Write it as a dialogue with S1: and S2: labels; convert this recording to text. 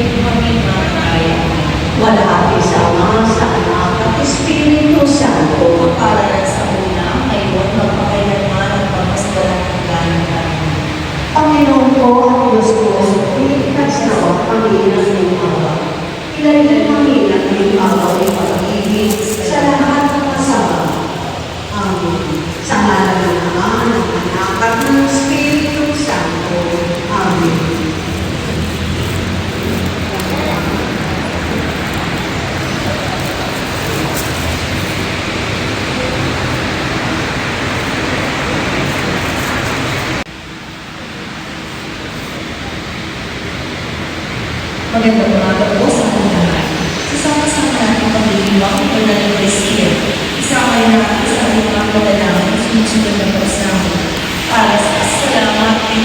S1: kami matay.
S2: Walhati sa Ama, sa Anak, at Espiritu Santo.
S1: Para sa una, ngayon, magpakailanman ang pagmasdalan ng gayon.
S2: Panginoon ko at Diyos ko, iligtas nawa kami ng iyong awa. Ilalim kami ng iyong awa ay pag-ibig sa lahat ng masama. Amen. Sa ngalan ng Ama, ng Anak, at ng Espiritu Santo. Amen.
S1: Magandang umaga po sa ating lahat. Sasama-sama natin pagdidiwang ng Eucharistia. Isama rin natin sa ating mga panalangin, sumusunod na